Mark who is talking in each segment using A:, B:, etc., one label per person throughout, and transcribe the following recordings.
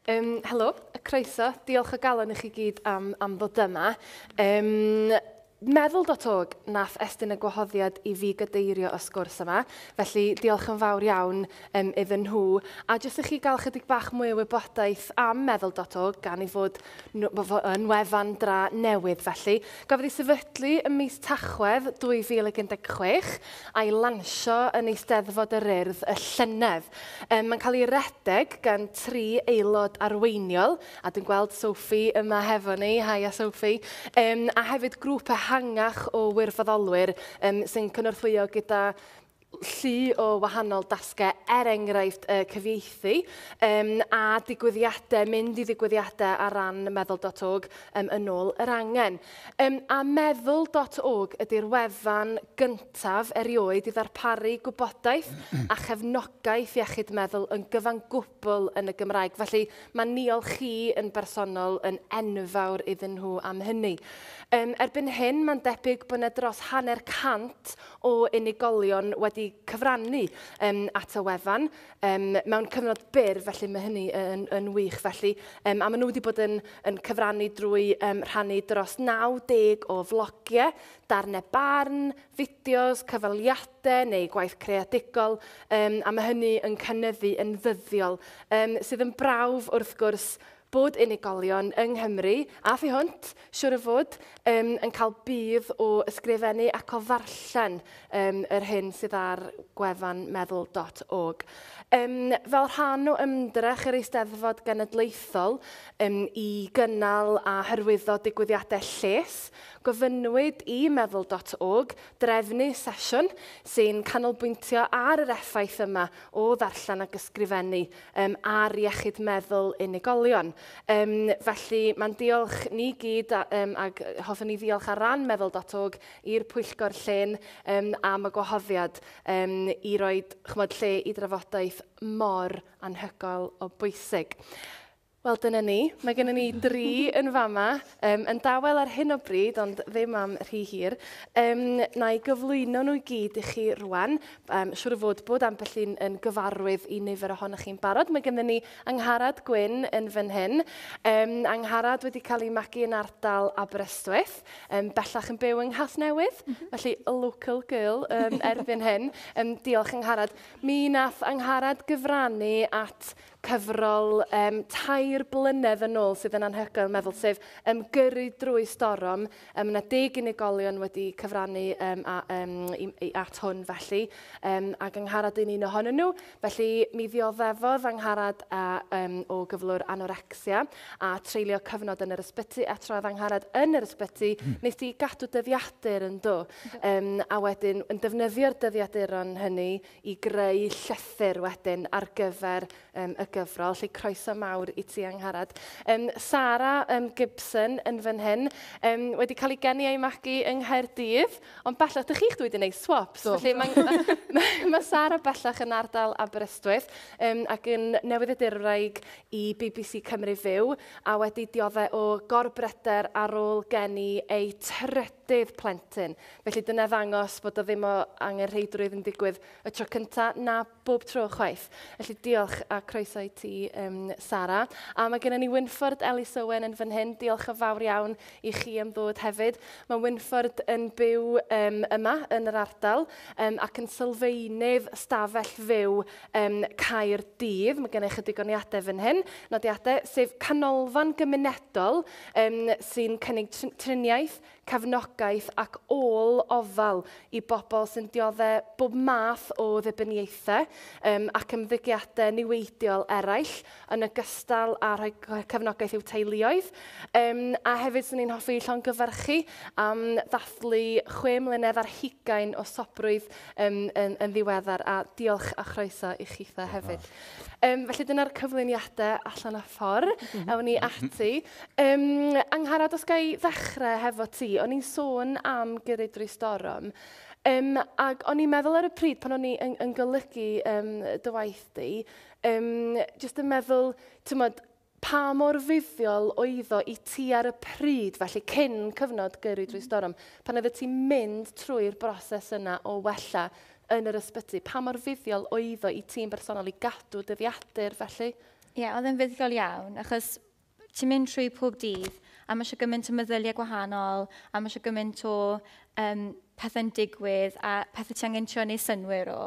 A: Helo, croeso. Diolch o galon i chi gyd am ddod yma. Meddwl.org nath estyn y gwahoddiad i fi gadeirio y sgwrs yma, felly diolch yn fawr iawn iddyn nhw. A jyst i chi gael chydig bach mwy o wybodaeth am Meddwl.org gan i fod yn wefan dra newydd felly. Gafodd ei sefydlu ym mis Tachwedd 2016 a'i lansio yn Eisteddfod yr Urdd y Llynedd. Mae'n cael ei redeg gan 3 aelod arweiniol, a dwi'n gweld Sophie yma hefo ni, haia Sophie, a hefyd grŵp ehangach o wirfoddolwyr sy'n cynorthwyo gyda llu o wahanol dasgau, enghraifft cyfieithu a digwyddiadau, mynd i ddigwyddiadau ar ran Meddwl.org yn ôl yr angen. A Meddwl.org ydy'r wefan gyntaf erioed i ddarparu gwybodaeth a chefnogaeth iechyd meddwl yn gyfan gwbl yn y Gymraeg. Felly mae niol chi yn bersonol yn enfawr iddyn nhw am hynny. Erbyn hyn, mae'n debyg bod yna dros 100 o unigolion wedi cyfrannu at y wefan mewn cyfnod byr, felly mae hynny yn wych. Felly, a maen nhw wedi bod yn cyfrannu drwy rhannu dros 90 o vlogiau, darnau barn, fideos, cyfaliadau neu gwaith creadigol, a mae hynny yn cynyddu yn ddyddiol, sydd yn brawf wrth gwrs bod unigolion yng Nghymru, a phi hwnt, siwr o fod, yn cael bydd o ysgrifennu ac o ddarllen yr hyn sydd ar gwefan Meddwl.org. Fel rhan o ymdrech yr Eisteddfod Genedlaethol i gynnal a hyrwyddo digwyddiadau lles, gofynnwyd i Meddwl.org drefnu sesiwn sy'n canolbwyntio ar yr effaith yma o ddarllen ac ysgrifennu ar iechyd meddwl unigolion. Felly mae'n diolch ni gyd ac hoffwn ni ddiolch ar ran Meddwl.org i'r Pwyllgor Llyn am y gwahoddiad i roi lle i drafodaeth mor anhygoel o bwysig. Wel, dyna ni. Mae gennym ni 3 yn fama, yn dawel ar hyn o bryd, ond ddim am rhy hir. Na i gyflwyno nhw i gyd i chi rwan. Siwr o fod bod ambell un yn gyfarwydd i nifer ohonoch chi'n barod. Mae gennym ni Angharad Gwyn yn fan hyn. Angharad wedi cael ei magu yn ardal Aberystwyth, bellach yn byw yng Nghasnewydd, felly a local girl erbyn hyn. Diolch Angharad. Mi nath Angharad gyfrannu at cyfrol 2 blynedd yn ôl sydd yn anhygoel meddwl, sef Gyrru Drwy Storom. Yna 10 unigolion wedi cyfrannu at hwn felly, ac Angharad yn un ohonyn nhw. Felly mi ddioddefodd Angharad o gyflwr anorexia a treulio cyfnod yn yr ysbyty, a troedd Angharad yn yr ysbyty, nes di gadw dyddiadur yn do, a wedyn yn defnyddio'r dyddiaduron hynny i greu llythyr wedyn ar gyfer y gyfrol, lle croeso mawr i ti Angharad. Sara Gibson yn fan hyn wedi cael ei geni ei magu yng Nghaerdydd, ond bellach, dych chi'ch wedi gwneud swaps. Felly mae Sara bellach yn ardal Aberystwyth ac yn newyddiaduraig i BBC Cymru Fyw, a wedi dioddau o gorbryder ar ôl geni ei trydydd plentyn. Felly dyna ddangos bod o ddim o angenrheidrwydd yn digwydd y tro cyntaf na bob tro chwaith. Felly diolch a croeso i ti, Sara. A mae gennym ni Wynfford Ellis Owen yn fan hyn. Diolch yn fawr iawn i chi am ddod hefyd. Mae Wynfford yn byw yma yn yr ardal ac yn sylfaenydd stafell fyw Caerdydd. Mae gennym chydig o nodiadau fan hyn. Nodiadau sef canolfan gymunedol sy'n cynnig triniaeth, cefnogaeth ac ôl ofal i bobl sy'n dioddau bob math o ddibyniaethau ac ymddygiadau niweidiol eraill yn ogystal â rhoi cefnogaeth i'w teuluoedd. A hefyd sy'n ni'n hoffi llongyfarchu am ddathlu 6 mlynedd ar 20 o sobrwydd yn ddiweddar, a diolch a chroeso i chitha hefyd. Felly dyna'r cyflwyniadau allan o ffordd, ewn ni ati. Angharad, os ga i ddechrau hefo ti, o'n i'n sôn am Gyrru Drwy Storom, ac o'n i'n meddwl ar y pryd pan o'n i'n golygu dy waith di, jyst yn meddwl, pa mor fuddiol oedd o i ti ar y pryd, felly cyn cyfnod Gyrru Drwy Storom, pan oedd ti'n mynd trwy'r broses yna o wella yn yr ysbyty, pa mor fuddiol oedd o i ti'n bersonol i gadw dyddiadur felly?
B: Ie, oedd e'n fuddugol iawn, achos ti'n mynd trwy pob dydd, a mae eisiau gymaint o meddyliau gwahanol, a mae eisiau gymaint o pethau'n digwydd, a pethau ti angen trio neu synwyr o.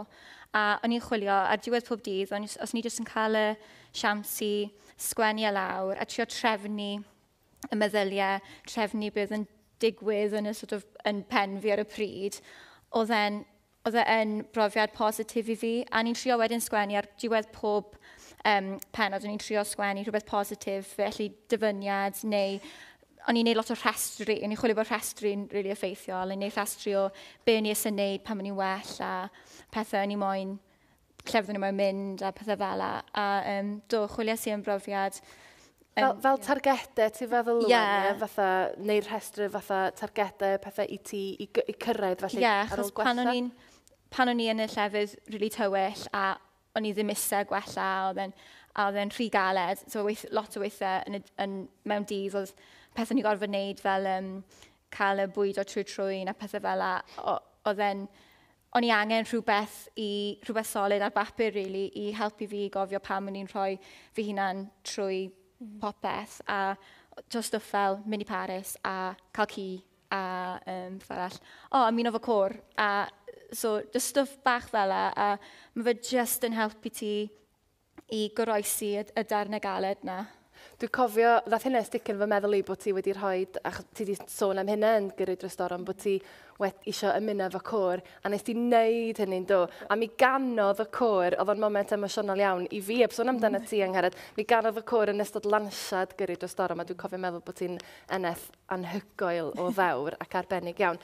B: A o'n i'n chwilio ar diwedd pob dydd, os ni jyst yn cael y siams i sgwennu lawr, a trio trefnu y meddyliau, trefnu beth yn digwydd yn, yn pen fi ar y pryd, oedd e'n brofiad positif i fi, a ni'n trio wedyn sgwennu ar diwedd pob penod, o'n i'n trio sgwennu rhywbeth positif, felly dyfyniad, neu o'n i'n neud lot o rhestru, o'n i'n chwilio bod rhestru'n really effeithiol, o'n i'n neud rhestru o be o'n i ys yn neud pan o'n i'n well, a pethau o'n i moyn, llefydd o'n i moyn mynd, a pethau fel la. A chwilio si yn brofiad.
A: Fel targedau, ti'n feddwl rwan, fatha, neu'r rhestru fatha targedau, pethau i ti, i cyrraedd, felly, ar ôl gwella?
B: Pan o'n i yn y llefydd really tywyll, a o'n i ddim isau gwella, a oedd e'n rhy galed. So lot o weithiau mewn dydd, oedd pethau ni'n gorfod wneud fel cael y bwyd o trwy'n a pethau fel la. O'n i angen rhywbeth solid ar bapur, really, i helpu fi gofio pam o'n i'n rhoi fi hunan trwy popeth. A just stuff fel mynd i Paris, a cael ci, a arall. Ymuno fo cwr. So, just stuff bach fel la, a mae fe just yn helpu ti i goroesi y darnau galed na.
A: Dwi'n cofio, ddath hynna sticyn fy meddwl i bod ti wedi rhoi, ach ti wedi sôn am hynna yn gyrru dros doron, bod ti eisiau ymuno fo cwr, a nes ti wneud hynny'n do. A mi ganodd y cwr, oedd o'n moment emosiynol iawn i fi, sôn amdano ti Angharad, mi ganodd y cwr yn ystod lansiad gyrru dros doron, a dwi'n cofio meddwl bod ti'n eneth anhygoel o fawr ac arbennig iawn.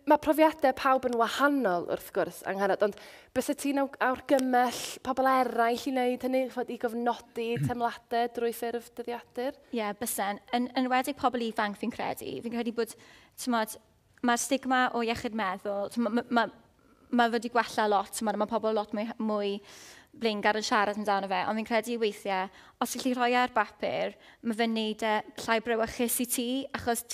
A: Mae profiadau pawb yn wahanol wrth gwrs, Angharad, ond bys y ti'n awrgymell pobl eraill i wneud hynny, i gofnodi teimladau drwy ffurf dyddiadur?
B: Ie, bysen. Yn wedi pobl ifanc fi'n credu bod, mae'r stigma o iechyd meddwl, mae wedi gwella lot, mae pobl lot mwy blaengar yn siarad amdano fe, ond fi'n credu weithiau, os ydych chi rhoi ar bapur, mae fe'n neud llai brawychus i ti, achos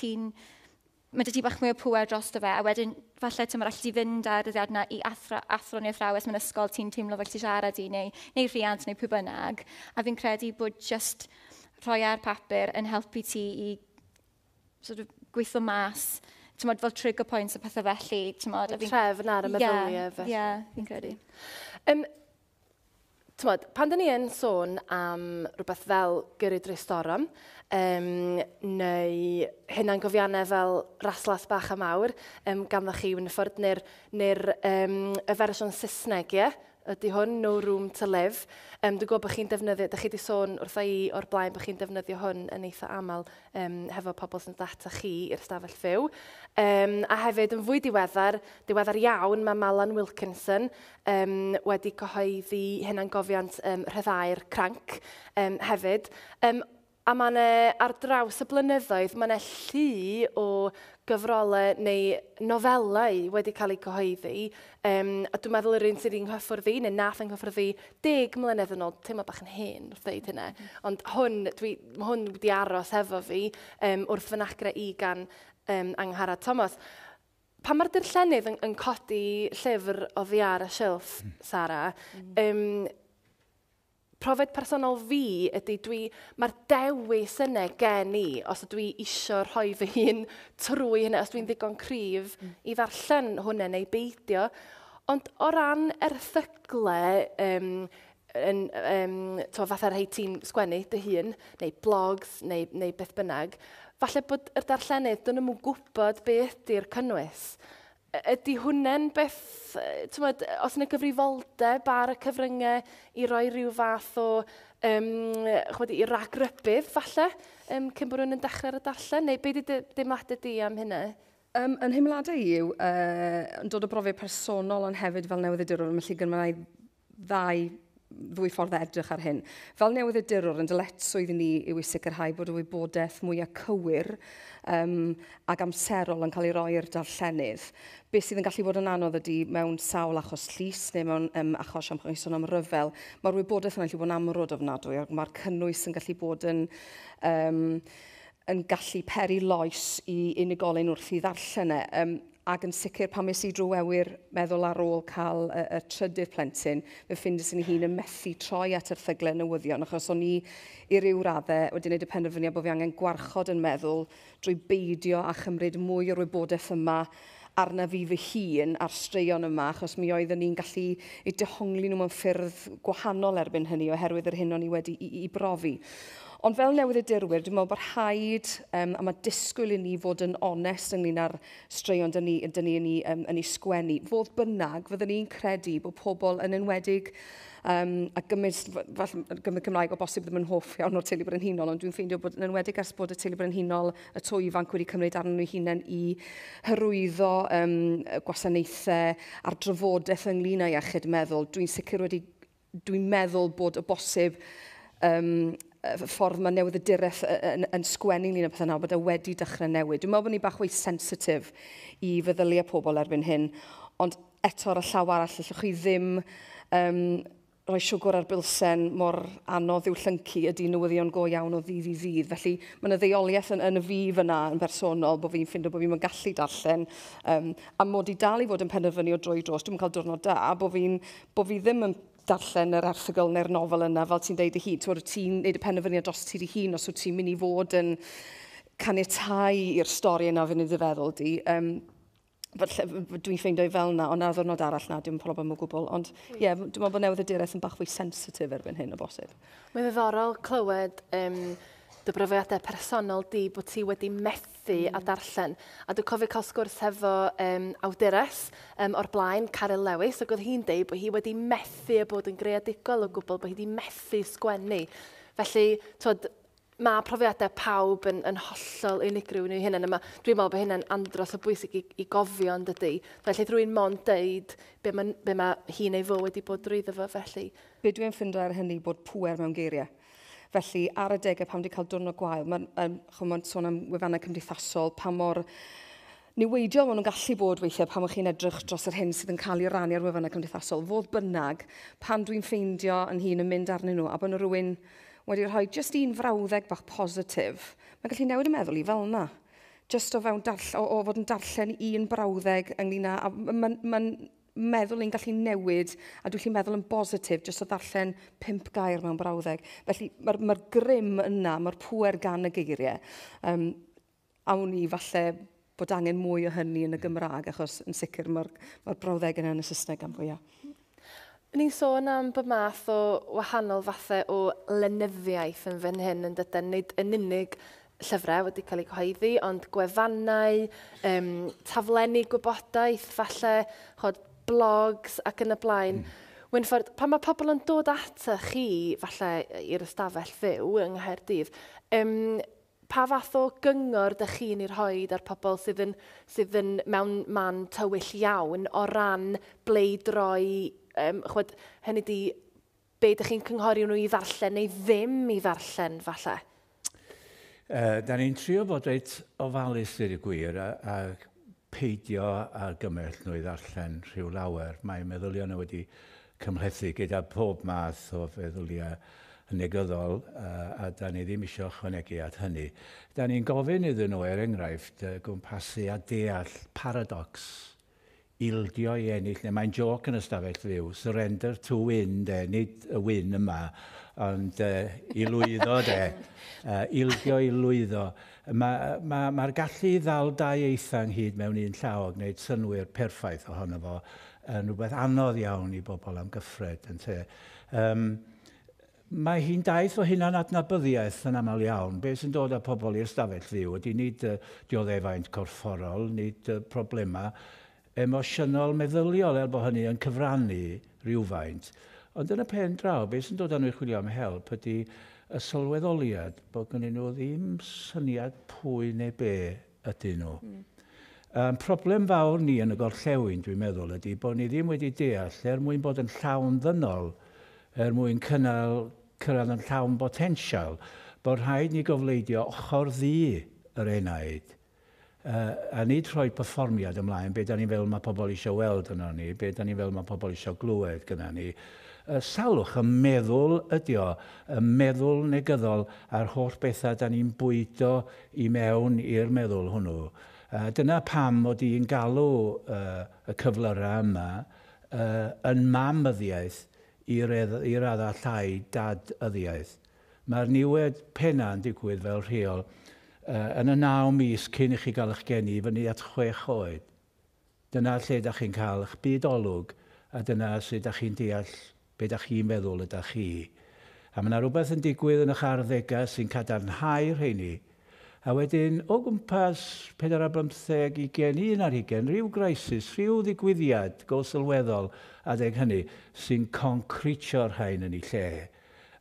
B: mae dy ti bach mwy o pŵer dros dy fe, a wedyn falle ti'n rhaid ti fynd ar dyddiad yna i athro neu athrawes mewn ysgol ti'n teimlo fel ti siarad i, neu rhiant neu pwy bynnag. A fi'n credu bod just rhoi ar papur yn helpu ti i gweithio mas, fel trigger points a pethau felly.
A: Trefn ar y meddyliau.
B: Ie, fi'n credu.
A: Pan dyn ni yn sôn am rhywbeth fel gyrru dreistorom, neu hynna'n gofiannau fel raslas bach a mawr, ganddo chi Wynffordd, neu'r y fersiwn Saesneg, ydy hwn, No Room to Live. Dwi'n gwybod bod chi'n defnyddio, ydych chi wedi sôn wrtha i o'r blaen bod chi'n defnyddio hwn yn eitha aml hefo pobl sy'n data chi i'r stafell fyw. A hefyd yn fwy diweddar iawn, mae Malan Wilkinson wedi cyhoeddi hynna'n gofiant rhyddhau'r cranc hefyd. A mae'n ar draws y blynyddoedd, mae'n llu o gyfrolau neu nofelau wedi cael eu cyhoeddi. A dwi'n meddwl yr un sydd wedi'n nghyffwrdd i, neu nath yn nghyffwrdd i 10 mlynedd yn ôl, teimlo bach yn hen wrth ddeud hynna. Ond hwn wedi aros hefo fi wrth fynagra i gan Angharad Thomas. Pan mae'r dirllenydd yn codi llyfr o ddi ar y silff, Sara, profiad personol fi ydy mae'r dewis yna gen i os ydw i eisiau rhoi fy hun trwy hynny, os dwi'n ddigon cryf i ddarllen hwnna neu beidio. Ond o ran erthyglau, fatha rhai ti'n sgwennu dy hun, neu blogs, neu beth bynnag, falle bod yr darllenydd dyn nhw'n gwybod beth ydy'r cynnwys. Ydy hwnna'n beth, os yna gyfrifoldeb ar y cyfryngau i roi rhyw fath o i ragrybydd, falle, cyn bod rhywun yn dechrau ar y darllen, neu beth ydy deimladau di am hynna?
C: Yn hymladau yw, yn dod o brofiad personol, ond hefyd fel newyddiadurwr, felly gynnau ddwy ffordd edrych ar hyn. Fel newyddiadurwr, yn dyletswydd ni yw i sicrhau bod y wybodaeth mwyaf cywir ac amserol yn cael ei roi i'r darllenydd. Beth sydd yn gallu bod yn anodd ydy mewn sawl achos llys neu mewn achos am ryfel. Mae'r wybodaeth yna'n gallu bod yn amrwd ofnadwy, ac mae'r cynnwys yn gallu bod yn gallu peri loes i unigolyn wrth i ddarllen. Ac yn sicr pan mes i drwy ewyr meddwl ar ôl cael y trydydd plentyn, fe ffindus yn hun yn methu troi at erthyglau newyddion, achos o'n i i ryw raddau wedi gwneud y penderfyniad bod fi angen gwarchod yn meddwl drwy beidio a chymryd mwy o'r wybodaeth yma arna fi fy hun a'r straeon yma, achos mi oeddwn ni'n gallu eu dehongli nhw mewn ffyrdd gwahanol erbyn hynny, oherwydd yr hyn o'n i wedi i brofi. Ond fel newyddiadurwyr, dwi'n meddwl bod rhaid, a mae disgwyl i ni fod yn onest ynglyn â'r straeon dyn ni yn ei sgwennu. Fodd bynnag, fyddwn ni'n credu bod pobl yn enwedig a gymryd Cymraeg o bosib ddim yn hoff iawn o'r teulu brenhinol, ond dwi'n ffeindio bod yn enwedig ers bod y teulu brenhinol, y twy ifanc wedi cymryd arnyn nhw hunain i hyrwyddo gwasanaethau a'r drafodaeth ynglyn â iechyd meddwl. Dwi'n meddwl bod y bosib ffordd mae newyddiaduraeth yn sgwennu ynglyn â pethau nawr, bod e wedi dechrau newid. Dwi'n meddwl bod ni bach fwy sensitif i feddyliau pobl erbyn hyn, ond eto ar y llaw arall, allwch chi ddim rhoi siwgr ar bilsen mor anodd i'w llyncu ydy newyddion go iawn o ddydd i ddydd. Felly mae yna ddeuoliaeth yn y fi fyna yn bersonol bod fi'n ffindio bod fi'n gallu darllen a mod i dal i fod yn penderfynu o droi dros. Dwi'n cael diwrnod da, bod fi ddim yn darllen yr erthygl neu'r nofel yna, fel ti'n deud i hi. Ti'n neud y penderfyniad dros ti di hun os wyt ti'n mynd i fod yn caniatáu i'r stori yna fy'n ei feddwl di. Dwi'n ffeindio fel yna, ond ar ddwrnod arall na, dwi'n problem o gwbl. Ond ie, dwi'n meddwl bod newyddiaduraeth yn bach fwy sensitif erbyn hyn o bosib.
A: Mae'n ddiddorol clywed dy brofiadau personol di bod ti wedi methu a darllen. A dwi'n cofio cael sgwrs hefo awdures o'r blaen, Caryl Lewis, ac oedd hi'n deud bod hi wedi methu a bod yn greadigol o gwbl, bod hi wedi methu sgwennu. Felly, mae profiadau pawb yn hollol unigryw nhw hynny. Dwi'n meddwl bod hynny'n andros o bwysig i gofio yn dydy. Felly, rwy'n mond deud be mae hi'n ei fo wedi bod drwyddo fo felly.
C: Be dwi'n ffindio ar hynny bod pŵer mewn geiriau. Felly, ar y degau pam wedi cael diwrnod gwael, mae'n sôn am wefannau cymdeithasol, pa mor niweidiol maen nhw'n gallu bod weithiau pan chi'n edrych dros yr hyn sydd yn cael ei rannu ar wefannau cymdeithasol. Fodd bynnag, pan dwi'n ffeindio yn hun yn mynd arnyn nhw, a bod yna rhywun wedi rhoi just un frawddeg bach positif, mae'n gallu newid y meddwl i fel yna. Just o fod yn darllen un brawddeg ynglyn â, mae'n meddwl i'n gallu newid, a dwi'n meddwl yn positif, jyst o ddarllen 5 gair mewn brawddeg. Felly mae'r grym yna, mae'r pŵer gan y geiriau. Awn ni falle bod angen mwy o hynny yn y Gymraeg, achos yn sicr mae'r brawddeg yna yn y Saesneg am fwyaf.
A: Ni'n sôn am bod math o wahanol fathau o lenyddiaeth yn fan hyn yn dydyn, nid yn unig llyfrau wedi cael eu cyhoeddi, ond gwefannau, taflenni gwybodaeth, falle blogs ac yn y blaen. Wynffordd, pan mae pobl yn dod ata chi, falle i'r ystafell fyw yng Nghaerdydd, pa fath o gyngor ydych chi'n ei rhoi ar pobl sydd yn mewn man tywyll iawn o ran bleidroi, hynny di, be ydych chi'n cynghori nhw i ddarllen neu ddim i ddarllen falle?
D: Da ni'n trio bod reit ofalus i'r gwir a peidio ar gymell nhw i ddarllen rhyw lawer. Mae meddyliau nhw wedi cymhlethu gyda pob math o feddyliau negyddol a da ni ddim eisiau ychwanegu at hynny. Da ni'n gofyn iddyn nhw, enghraifft, gwmpasu a deall paradox, ildio i ennill, neu mae'n joc yn ystafell fyw, surrender to win, nid y win yma, ond i lwyddo, ildio i lwyddo. Mae'r gallu ddal dau eithang hyd mewn un llaw a gwneud synwyr perffaith ohono fo yn rhywbeth anodd iawn i bobl am gyffred. Mae hi'n daith o hynna'n adnabyddiaeth yn aml iawn. Be sy'n dod â pobl i'r stafell fyw ydy nid dioddefaint corfforol, nid problemau emosiynol meddyliol bod hynny yn cyfrannu rhywfaint. Ond yn y pen draw, be sy'n dod â nhw i chwilio am help ydy y sylweddoliad bod gynnu nhw ddim syniad pwy neu be ydyn nhw. Problem fawr ni yn y gorllewin, dwi'n meddwl, ydy bod ni ddim wedi deall mwyn bod yn llawn ddynol, mwyn cyrraedd yn llawn potensial, bod rhaid ni gofleidio ochr ddi yr enaid. A nid rhoi perfformiad ymlaen, be da ni fel mae pobl eisiau weld yno ni, be da ni fel mae pobl eisiau glywed gyda ni. Salwch y meddwl ydi o, y meddwl negyddol a'r holl bethau da ni'n bwydo i mewn i'r meddwl hwnnw. Dyna pam mod i'n galw y cyflyrau yma yn mamyddiaeth i radda llai dadyddiaeth. Mae'r niwed penna'n digwydd fel rheol yn y 9 mis cyn i chi gael eich geni fyny at 6 oed. Dyna lle ydych chi'n cael eich bydolwg a dyna sut ydych chi'n deall beth ydych chi'n meddwl ydych chi. A mae yna rhywbeth yn digwydd yn eich arddegau sy'n cadarnhau rheini. A wedyn, o gwmpas 45 i gen 11, rhyw grisis, rhyw ddigwyddiad go sylweddol adeg hynny sy'n concretio'r rhain yn ei lle.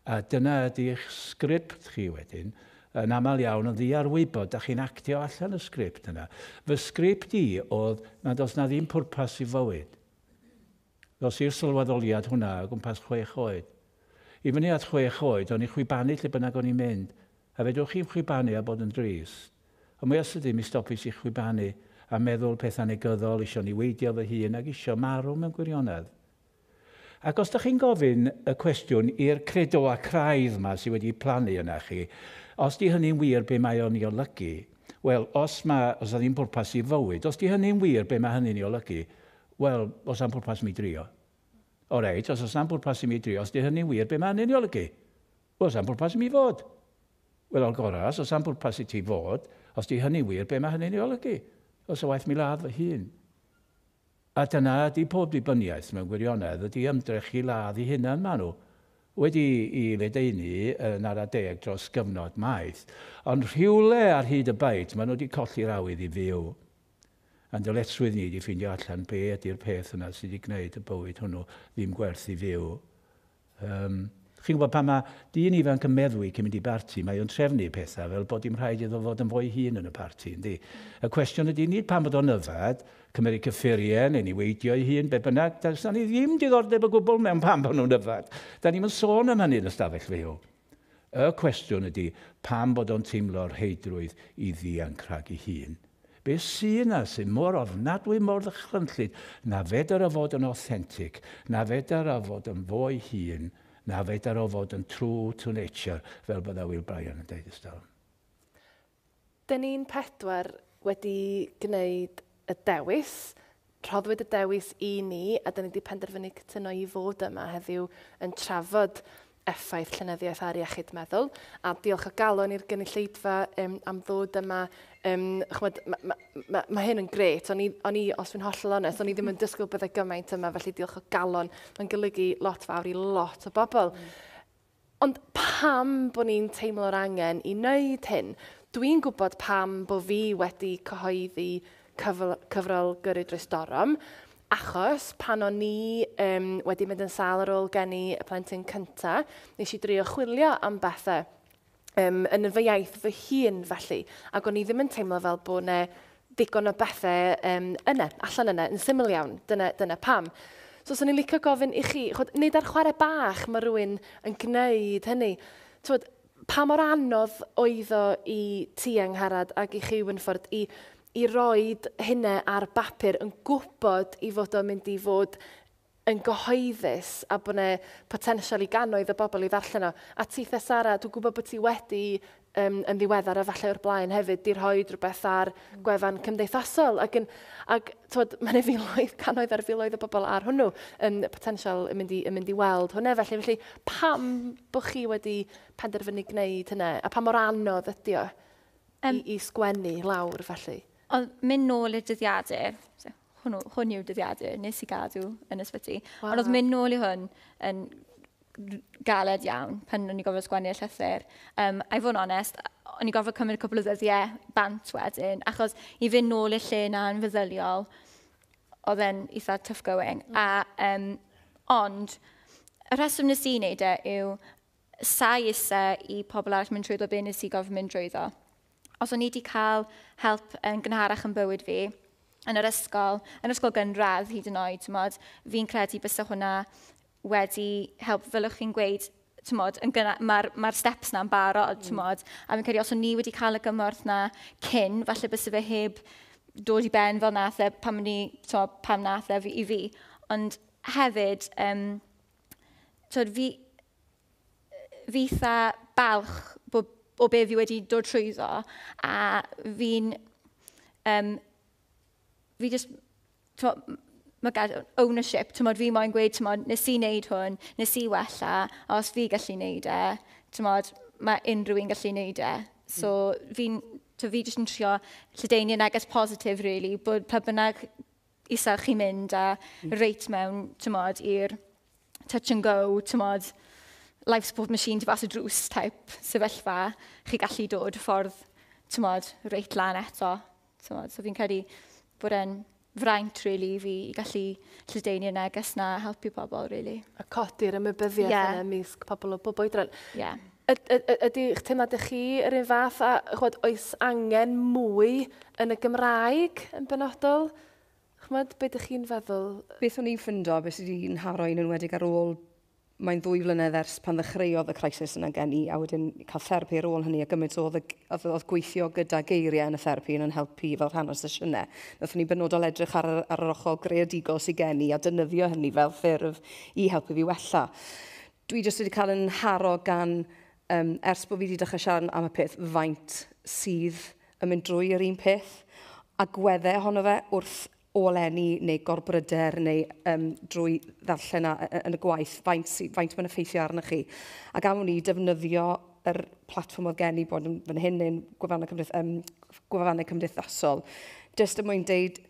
D: A dyna ydy'ch sgript chi wedyn, yn aml iawn yn ddiarwybod, a chi'n actio allan y sgript yna. Fy sgript i oedd nad oes na ddim pwrpas i fywyd. Dos i'r sylweddoliad hwnna o gwmpas 6 oed. I fyny at 6 oed, o'n i chwibanu lle bynnag o'n i'n mynd. A fedwch chi'n chwibanu a bod yn drist. Ond mwy os ydym i stopus i chwibanu a meddwl pethau negyddol, isio ni weidio fy hun ac isio marw mewn gwirionedd. Ac os ydych chi'n gofyn y cwestiwn i'r credo a craidd yma sydd wedi plannu yna chi, os di hynny'n wir be mae o'n i olygu, wel, os na ddim pwrpas i fywyd, os di hynny'n wir be mae hynny'n i olygu, wel, os na'n pwrpas mi drio. O reit, os na'n pwrpas i mi drio, os di hynny'n wir be mae hynny'n i olygu, wel, os na'n pwrpas i mi fod. Wel, o'r goras, os na'n pwrpas i ti fod, os di hynny'n wir be mae hynny'n i olygu, os o waith mi ladd fy hun. A dyna ydy pob dibyniaeth mewn gwirionedd, ydy ymdrech i ladd i hunan maen nhw. Wedi i ledeini yn ara 10 dros gyfnod maith, ond rhywle ar hyd y bait, maen nhw wedi colli'r awydd i fyw. A'n dyletswydd ni wedi ffeindio allan be ydy'r peth yna sydd wedi gwneud y bywyd hwnnw ddim gwerth i fyw. Chi'n gwybod pan mae dyn ifanc yn meddwi cyn mynd i barti, mae o'n trefnu pethau fel bod dim rhaid iddo fod yn fwy hun yn y parti. Yndi? Y cwestiwn ydy nid pan bod o'n yfad, cymryd cyffuriau neu ni weidio ei hun, be bynnag, da ni ddim diddordeb o gwbl mewn pan bod nhw'n yfad. Da ni'n sôn am hynny yn ystafell fyw. Y cwestiwn ydy pan bod o'n teimlo'r heidrwydd i ddianc rhag ei hun. Be sy'n yna sy'n mor ofnadwy mor ddychrynllyd, na fedar o fod yn authentic, na fedar o fod yn fwy hun, na fedar o fod yn true to nature, fel bydda Will Bryan yn deud ystafell.
A: Dyn ni'n 4 wedi gwneud y dewis, rhoddwyd y dewis i ni, a dyn ni wedi penderfynu cytuno i fod yma heddiw yn trafod effaith llenyddiaeth ar iechyd meddwl. A diolch o galon i'r gynulleidfa am ddod yma. Mae hyn yn gret. O'n i, os fi'n hollol onest, o'n i ddim yn disgwyl byddai gymaint yma, felly diolch o galon. Mae'n golygu lot fawr i lot o bobl. Ond pam bod ni'n teimlo'r angen i wneud hyn? Dwi'n gwybod pam bod fi wedi cyhoeddi cyfrol Gyrru Drystorom, achos pan o'n i wedi mynd yn sâl ar ôl geni y plentyn cynta, nes i drio chwilio am bethau yn fy iaith fy hun felly, ac o'n i ddim yn teimlo fel bod yna digon o bethau allan yna, yn syml iawn, dyna pam. So, os o'n i'n licio gofyn i chi, nid ar chwarae bach mae rhywun yn gwneud hynny. Pa mor anodd oedd o i ti Angharad ac i chi Wynffordd i roed hynna ar bapur yn gwybod i fod o'n mynd i fod yn gyhoeddus a bod yna potensial i gannoedd o bobl i ddarllen o. A ti Sara, dwi'n gwybod bod ti wedi yn ddiweddar a falle o'r blaen hefyd di rhoi rhywbeth ar gwefan cymdeithasol. Ac mae'n filoedd, cannoedd ar filoedd o bobl ar hwnnw yn potensial yn mynd i weld hwnna. Felly pam bod chi wedi penderfynu gwneud hynna? A pa mor anodd ydy o i sgwennu lawr felly?
B: Ond mynd nôl i'r dyddiadur, hwn yw'r dyddiadur, nes i gadw yn ysbyty. Wow. Ond oedd mynd nôl i hwn yn galed iawn pan o'n i gofod sgwennu'r llythyr. A i fod yn onest, o'n i gofod cymryd cwbl o ddyddiau bant wedyn, achos i fynd nôl i'r lle na'n feddyliol, oedd e'n eitha tough going. Ond y rheswm nes i wneud yw sai isa i pobl arall mynd trwyddo be nes i gofod mynd trwyddo. Os o'n i wedi cael help yn gynharach yn bywyd fi, yn ysgol gynradd hyd yn oed, fi'n credu bysa hwnna wedi help, fel o'ch chi'n gweud, mae'r steps na'n barod, a fi'n credu os o'n ni wedi cael y gymorth na cyn, falle bysa fe heb dod i ben fel nath e, pam nath e i fi. Ond hefyd, fi eitha balch o be fi wedi dod trwyddo, a fi'n fi just, mae gael ownership, fi moyn gweud, nes i wneud hwn, nes i wella, a os fi gallu wneud mae unrhyw un gallu wneud e. So fi jyst yn trio lledaenu neges positif, really, bod pa bynnag isa chi mynd a reit mewn, i'r touch and go, life support machine tu fas y drws type sefyllfa, chi gallu dod ffordd, reit lan eto. So fi'n credu bod e'n fraint, really, fi gallu lledaenu neges na helpu pobl, really.
A: A codi'r ymwybyddiaeth yna misg pobl o bobl oedran.
B: Yeah.
A: Ydy'ch teimlad chi yr un fath a oes angen mwy yn y Gymraeg yn benodol? Chmod, beth ydych chi'n feddwl?
C: Beth o'n i'n ffindo, beth sydd wedi'n haro un yn wedig ar ôl, mae'n 2 flynedd ers pan ddechreuodd y crisis yna gen i, a wedyn cael therapi ar ôl hynny, a gymaint oedd gweithio gyda geiriau yn y therapi yn helpu fel rhan o'r sesiynau. Nathon ni benodol edrych ar yr ochr greadigol sydd gen i, a defnyddio hynny fel ffurf i helpu fi wella. Dwi jyst wedi cael yn haro gan, ers bod fi wedi dechrau siarad am y peth, faint sydd yn mynd drwy yr un peth, a gweddau ohono fe wrth oleni neu gorbryder neu drwy ddarllen yn y gwaith, faint mae'n effeithio arnoch chi. Ac am ni defnyddio yr platfform oedd gen i bod yn fan hyn neu'n gwefannau cymdeithasol. Just yn mwyn deud,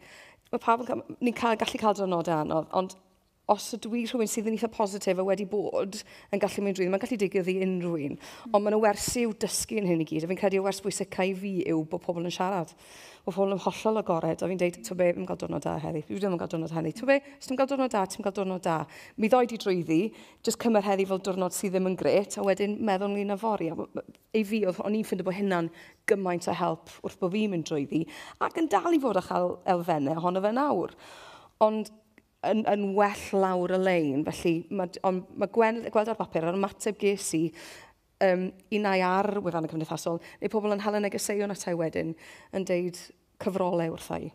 C: ni'n gallu cael diwrnodau anodd, ond os ydw i rhywun sydd yn eitha positif a wedi bod yn gallu mynd drwy, mae'n gallu digwydd i unrhyw un. Ond mae'n wersi yw dysgu yn hyn i gyd. A fi'n credu y wers bwysicau fi yw bod pobl yn siarad. Bod pobl yn hollol agored. A fi'n dweud, to be, fi'n cael diwrnod da heddi. Fi ddim yn cael diwrnod heddi. To be, os ti'n cael diwrnod da, ti'n cael diwrnod da. Mi ddoi di drwyddi, jyst cymer heddi fel diwrnod sydd ddim yn gret, a wedyn meddwl ni'n afori. Ei fi, o'n i'n ffindio bod hynna'n gymaint o help wrth bod fi'n mynd drwyddi. Ac yn dal i fod â chael elfennau ohono fe nawr. Ond yn well lawr y lein, felly mae gweld ar bapur, ar ymateb ges i unai ar wefannau cymdeithasol, neu pobl yn hala negeseuon atau wedyn yn deud cyfrolau wrthai.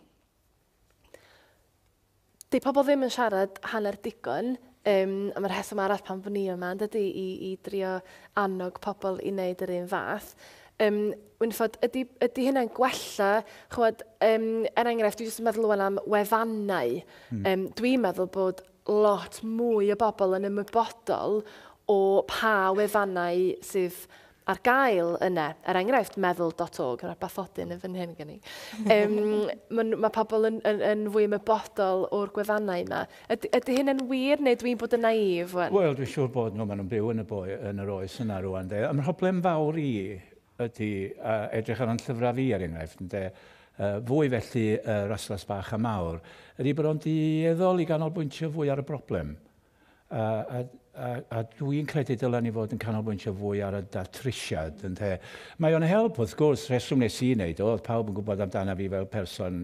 A: Di pobl ddim yn siarad hanner digon, a mae'r rheswm arall pan fod ni yma ydy i drio annog pobl i wneud yr un fath. Ydy hynna'n gwella, enghraifft, dwi'n meddwl am wefannau. Dwi'n meddwl bod lot mwy o bobl yn ymwybodol o pa wefannau sydd ar gael yna. Enghraifft, meddwl.org, yna'r bathodyn yn fan hyn gen i. Mae pobl yn fwy ymwybodol o'r gwefannau yma. Ydy hynna'n wir neu dwi'n bod yn naif?
D: Wel, dwi'n siŵr bod nhw'n byw yn yr oes yna rwan. Mae'n problem fawr i ydy edrych ar yn llyfrau fi ar enghraifft, fwy felly raslas bach a mawr, ydy bod o'n dieddol i ganolbwyntio fwy ar y broblem. A dwi'n credu dylen ni fod yn canolbwyntio fwy ar y datrisiad. Mae o'n help, wrth gwrs, reswm nes i wneud, oedd pawb yn gwybod amdana fi fel person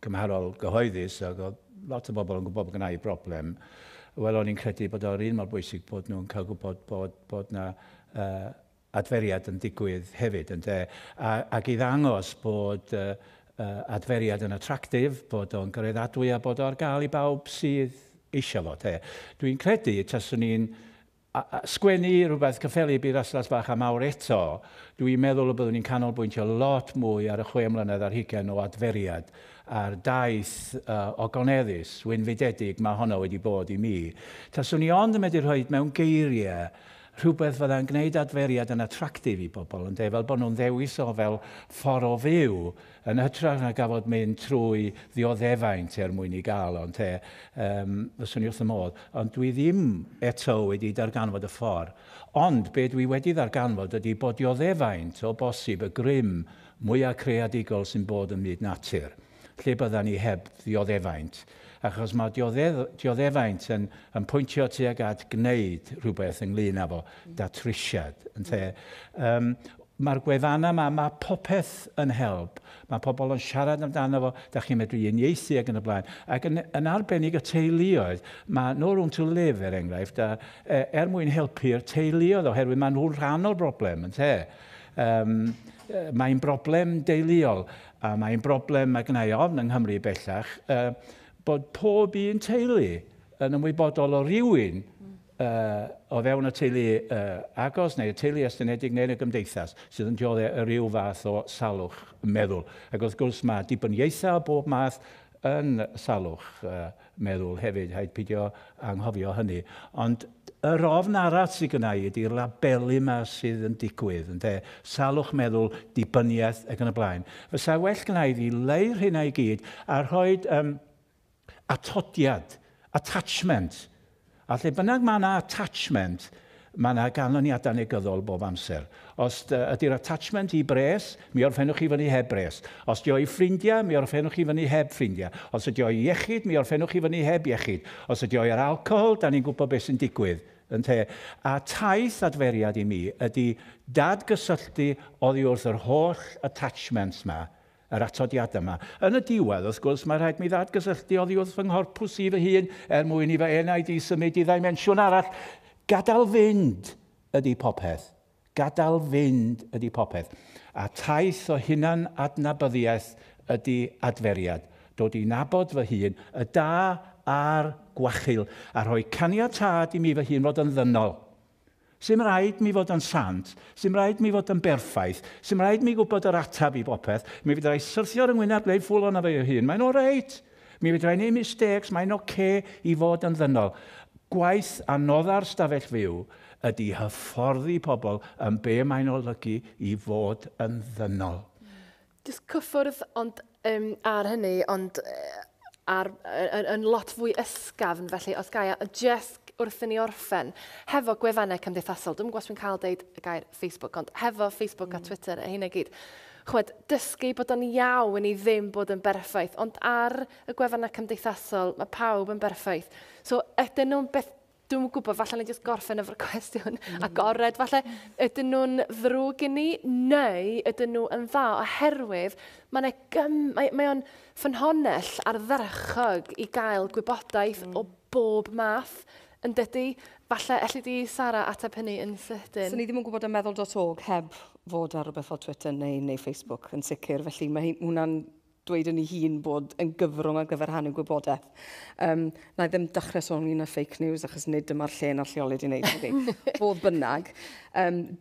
D: cymharol gyhoeddus, ac oedd lot o bobl yn gwybod bod gennau broblem. Wel, o'n i'n credu bod o'r un mor bwysig bod nhw'n cael gwybod bod na adferiad yn digwydd hefyd, ac i ddangos bod adferiad yn attractif, bod o'n gyredadwy a bod o'r gael i bawb sydd eisiau fo. Dwi'n credu, taswn ni'n sgwennu rhywbeth cyffeli i raslas bach a mawr eto, dwi'n meddwl y byddwn ni'n canolbwyntio lot mwy ar y 6 mlynedd ar 20 o adferiad, a'r daith ogoneddus, wynfydedig mae honno wedi bod i mi. Taswn ni ond yn medru rhoi mewn geiriau rhywbeth fydda'n gwneud adferiad yn attractif i bobl, fel bod nhw'n ddewis o fel ffordd o fyw, yn hytrach na gafod mynd trwy ddioddefaint mwyn i gael, fyswn ni wrth y modd. Ond dwi ddim eto wedi darganfod y ffordd. Ond be dwi wedi darganfod ydy bod dioddefaint o bosib y grym mwyaf creadigol sy'n bod yn myd natur. Lle byddan ni heb dioddefaint. Achos mae dioddefaint yn pwyntio tuag at gwneud rhywbeth ynglyn â fo, datrisiad. Mae'r gwefannau yma, mae popeth yn help. Mae pobl yn siarad amdano fo, da chi'n medru uniaethu ac yn y blaen. Ac yn arbennig y teuluoedd, mae No Room to Live, enghraifft, mwyn helpu'r teuluoedd oherwydd mae nhw'n rhan o'r broblem. Mae'n broblem deuluol, a mae'n broblem mae gennau ofn yng Nghymru bellach, bod pob un teulu yn ymwybodol o rywun o fewn y teulu agos neu y teulu estynedig neu'n y gymdeithas sydd yn dioddau y ryw fath o salwch meddwl. Ac wrth gwrs mae dibyniaethau o bob math yn salwch meddwl hefyd, haid peidio anghofio hynny. Ond yr ofn arall sydd gyda i ydy'r labelu yma sydd yn digwydd, ynde? Salwch meddwl, dibyniaeth ac yn y blaen. Fysa well gyda i ddileu'r hynna i gyd a rhoi atodiad, attachment. A lle bynnag mae yna attachment, mae yna ganlyniadau negyddol bob amser. Os ydy'r attachment i bres, mi orffennwch chi fyny heb bres. Os ydy o i ffrindiau, mi orffennwch chi fyny heb ffrindiau. Os ydy o i iechyd, mi orffennwch chi fyny heb iechyd. Os ydy o i'r alcohol, da ni'n gwybod beth sy'n digwydd. A taith adferiad i mi ydy dadgysylltu oddi wrth yr holl attachments yma, yr atodiadau yma. Yn y diwedd, wrth gwrs, mae rhaid mi ddadgysylltu oddi wrth fy nghorpws i fy hun mwyn i fy enaid i symud i ddimensiwn arall. Gadael fynd ydy popeth. Gadael fynd ydy popeth. A taith o hunan adnabyddiaeth ydy adferiad. Dod i nabod fy hun, y da a'r gwachil, a rhoi caniatad i mi fy hun fod yn ddynol. Sym rhaid mi fod yn sant, sym rhaid mi fod yn berffaith, sym rhaid mi gwybod yr atab i bopeth. Mi fydd rai syrthio ar yngwyneb leid ffwl o'na fe hun. Mae'n oreit. Mi fydd rai neud mistakes, mae'n oce i fod yn ddynol. Gwaith anodda'r stafell fyw ydy hyfforddi pobl yn be mae'n olygu i fod yn ddynol.
A: Just cyffwrdd ond, ar hynny, ond yn lot fwy ysgafn, felly, os gael just wrth i ni orffen, hefo gwefannau cymdeithasol, dwi'n gwybod dwi'n cael deud y gair Facebook, ond hefo Facebook a Twitter, a hynny gyd, chwed, dysgu bod o'n iawn i ddim bod yn berffaith, ond ar y gwefannau cymdeithasol, mae pawb yn berffaith. So, ydyn nhw'n beth, dwi'n gwybod, falle ni jyst gorffen efo'r cwestiwn agored, falle ydyn nhw'n ddrwg i ni, neu ydyn nhw yn dda, oherwydd mae o'n ffynhonnell ardderchog i gael gwybodaeth o bob math yn dydy. Falle, elli di, Sara, ateb hynny yn sydyn?
C: So ni ddim yn gwybod y meddwl.org heb fod ar rhywbeth fel Twitter neu Facebook yn sicr, felly mae hwnna'n dweud yn ei hun bod yn gyfrwng ar gyfer hannu gwybodaeth. Na i ddim dechrau sôn un o fake news, achos nid dyma'r lle na'r lleolyd i wneud. Fodd bynnag.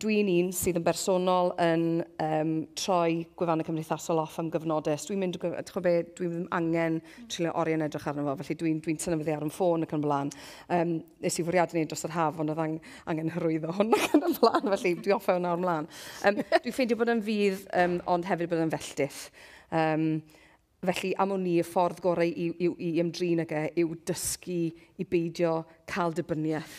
C: Dwi'n un sydd yn bersonol yn troi gwefannau cymdeithasol off am gyfnodau. Dwi'n ddim angen trilio oriau'n edrych arno fo, felly dwi'n tynnu ar yn ffôn ac yn blaen. Nes i fwriadu wneud dros yr haf, ond oedd angen hyrwyddo hwn ac yn y blaen, felly dwi'n offa hwnna o'r mlaen. Dwi'n ffeindio bod yn fydd, ond hefyd bod yn felltith. Felly am o'n ni y ffordd gorau i ymdrin ag yw dysgu i beidio cael dibyniaeth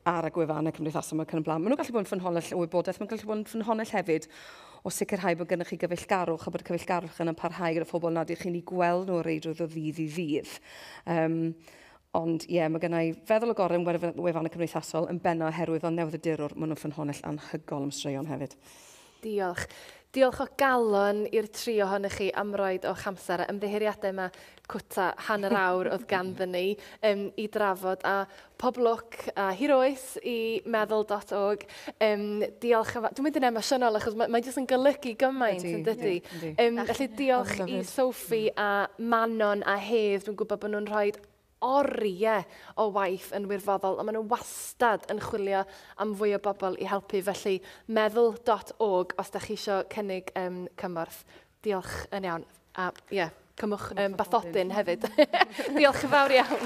C: ar y gwefannau cymdeithasol ac yn y blaen. Maen nhw'n gallu bod yn ffynhonnell o wybodaeth, mae'n gallu bod yn ffynhonnell hefyd o sicrhau bod gennych chi gyfeillgarwch a bod y cyfeillgarwch yn parhau gyda phobl nad ych chi'n ei gweld nhw reidrwydd o ddydd i ddydd. Ond ie, mae gennau feddwl o gorau yn wefannau cymdeithasol yn benno oherwydd o'n newyddiadurwr, maen nhw'n ffynhonnell anhygol am straeon hefyd.
A: Diolch. Diolch o galon i'r tri ohonych chi am roed o'ch amser. Ymddiheuriadau yma cwta hanner awr oedd ganddyn ni i drafod. A pob lwc a hiroes i meddwl.org. Diolch, dwi'n mynd yn emosiynol achos mae'n jyst yn golygu gymaint yn dydy. Felly diolch i Sophie a Manon a Hedd. Dwi'n gwybod bod nhw'n rhoi oriau o waith yn wirfoddol, a maen nhw wastad yn chwilio am fwy o bobl i helpu, felly meddwl.org os da chi eisiau cynnig cymorth. Diolch yn iawn. A ie, cymwch bathodyn hefyd. Diolch yn fawr iawn.